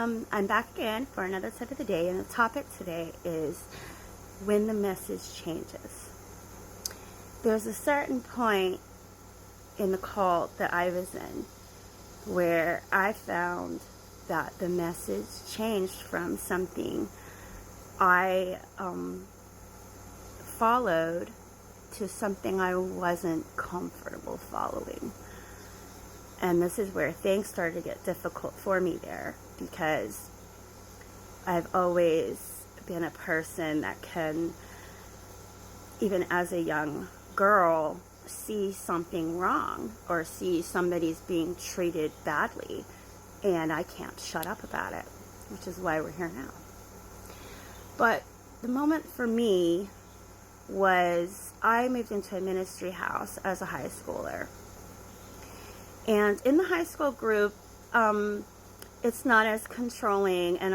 I'm back again for another tip of the day, and the topic today is when the message changes. There's a certain point in the cult that I was in where I found that the message changed from something I followed to something I wasn't comfortable following. And this is where things started to get difficult for me there, because I've always been a person that can, even as a young girl, see something wrong or see somebody's being treated badly, and I can't shut up about it, which is why we're here now. But the moment for me was I moved into a ministry house as a high schooler. And in the high school group, it's not as controlling, and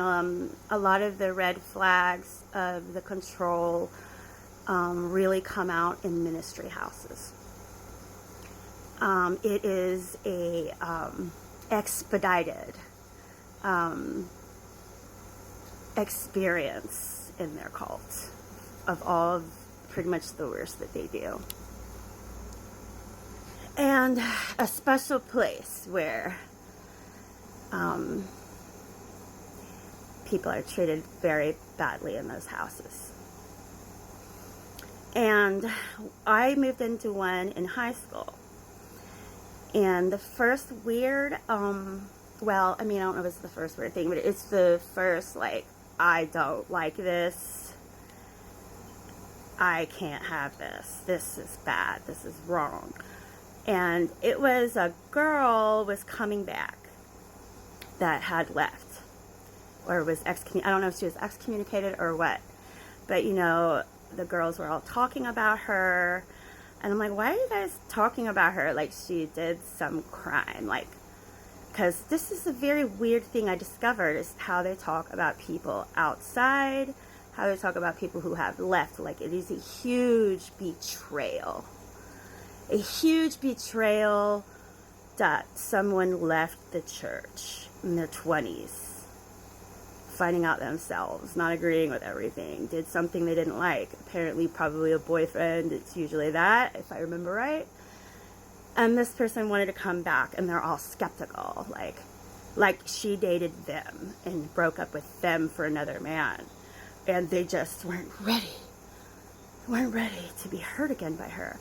a lot of the red flags of the control really come out in ministry houses. It is a expedited experience in their cult of all of pretty much the worst that they do. And a special place where people are treated very badly in those houses. And I moved into one in high school. And the first weird, I don't know if it's the first weird thing, but it's the first, I don't like this. I can't have this. This is bad. This is wrong. And it was a girl was coming back that had left, or was excommunicated. I don't know if she was excommunicated or what, but the girls were all talking about her, and I'm like, why are you guys talking about her like she did some crime? Because this is a very weird thing I discovered, is how they talk about people outside, how they talk about people who have left. It is a huge betrayal. A huge betrayal that someone left the church in their 20s, finding out themselves, not agreeing with everything, did something they didn't like, apparently probably a boyfriend, it's usually that, if I remember right, and this person wanted to come back, and they're all skeptical, like she dated them and broke up with them for another man, and they just weren't ready to be hurt again by her.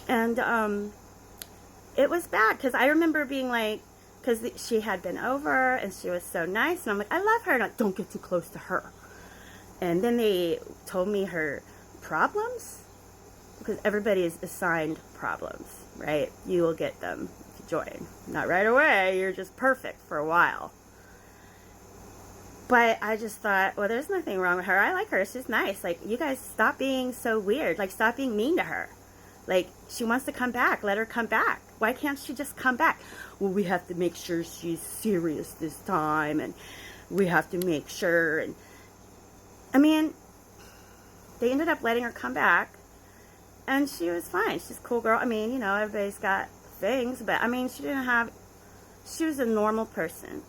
And it was bad, because I remember being because she had been over and she was so nice, and I'm like, I love her, and don't get too close to her. And then they told me her problems, because everybody is assigned problems, right? You will get them if you join. Not right away, you're just perfect for a while. But I just thought, well, there's nothing wrong with her. I like her, she's nice. You guys stop being so weird. Stop being mean to her. She wants to come back. Let her come back. Why can't she just come back? Well, we have to make sure she's serious this time, and we have to make sure. And they ended up letting her come back, and she was fine. She's a cool girl. Everybody's got things, but she was a normal person.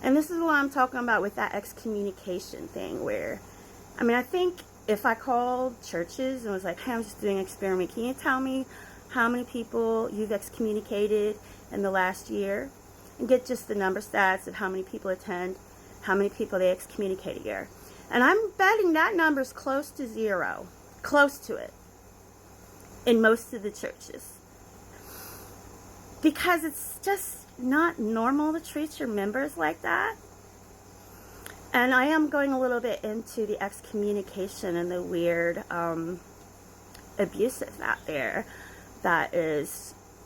And this is what I'm talking about with that excommunication thing, where, I think if I called churches and was like, hey, I'm just doing an experiment, can you tell me how many people you've excommunicated in the last year? And get just the number stats of how many people attend, how many people they excommunicate a year. And I'm betting that number's close to zero. Close to it. In most of the churches. Because it's just not normal to treat your members like that. And I am going a little bit into the excommunication and the weird abuses out there that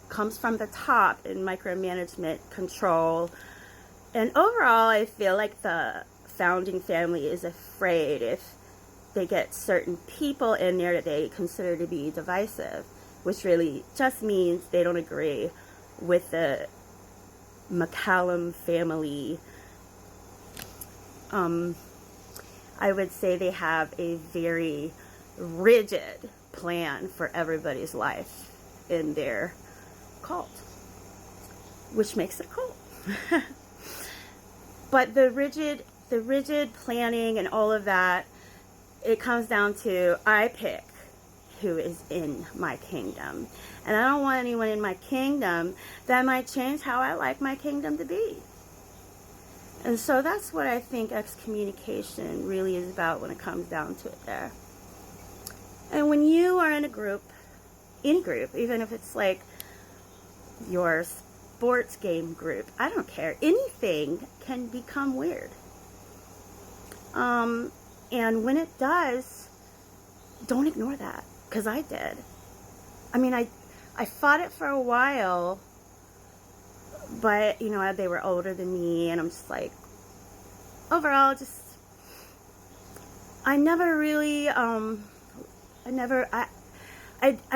comes from the top in micromanagement, control. And overall, I feel like the founding family is afraid if they get certain people in there that they consider to be divisive, which really just means they don't agree with the McCallum family. I would say they have a very rigid plan for everybody's life in their cult, which makes it a cult. But the rigid planning and all of that, it comes down to I pick who is in my kingdom. And I don't want anyone in my kingdom that might change how I like my kingdom to be. And so that's what I think excommunication really is about when it comes down to it there. And when you are in a group, any group, even if it's like your sports game group, I don't care, anything can become weird. And when it does, don't ignore that, because I did. I mean, I fought it for a while, but, you know, they were older than me, and I'm just like, overall, I never really, I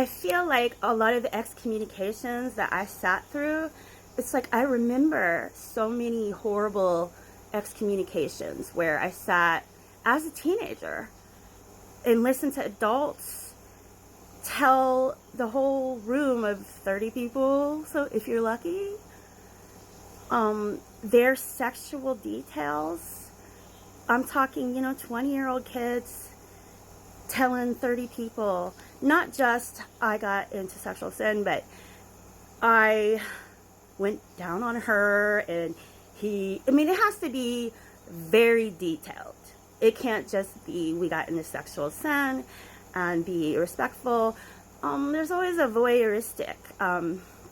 feel like a lot of the excommunications that I sat through, it's like I remember so many horrible excommunications where I sat as a teenager and listened to adults tell the whole room of 30 people, so if you're lucky, their sexual details. I'm talking, you know, 20-year-old kids telling 30 people, not just I got into sexual sin, but I went down on her and I mean, it has to be very detailed. It can't just be we got into sexual sin and be respectful. There's always a voyeuristic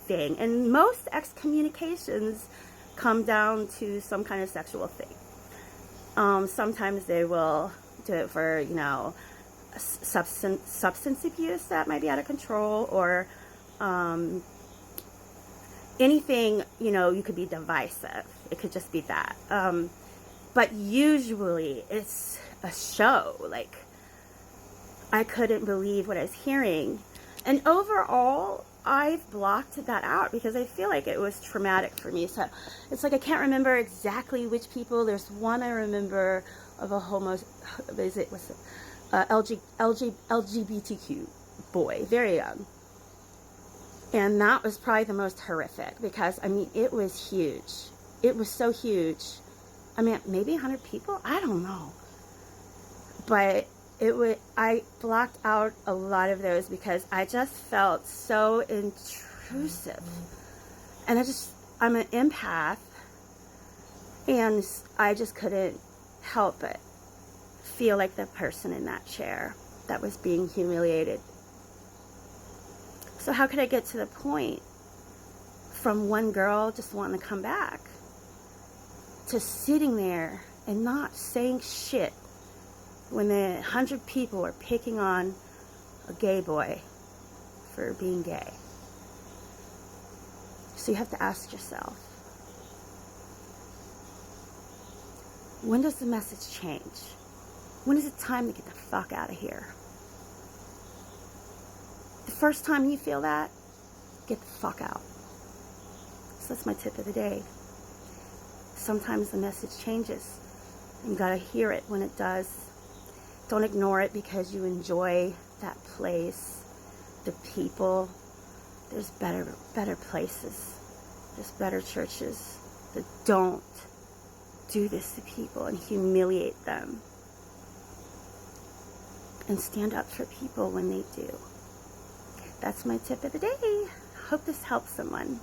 thing, and most excommunications come down to some kind of sexual thing. Sometimes they will do it for, you know, substance abuse that might be out of control, or anything, you know, you could be divisive. It could just be that. But usually it's a show. Like, I couldn't believe what I was hearing. And overall, I've blocked that out because I feel like it was traumatic for me. So it's like I can't remember exactly which people. There's one I remember of a LGBTQ boy, very young. And that was probably the most horrific because, I mean, it was huge. It was so huge. I mean, maybe 100 people? I don't know. But I blocked out a lot of those because I just felt so intrusive. And I'm an empath, and I just couldn't help but feel like the person in that chair that was being humiliated. So how could I get to the point from one girl just wanting to come back to sitting there and not saying shit when the 100 people are picking on a gay boy for being gay? So you have to ask yourself, when does the message change? When is it time to get the fuck out of here? The first time you feel that, get the fuck out. So that's my tip of the day. Sometimes the message changes. You gotta hear it when it does. Don't ignore it because you enjoy that place, the people. There's better places. There's better churches that don't do this to people and humiliate them. And stand up for people when they do. That's my tip of the day. Hope this helps someone.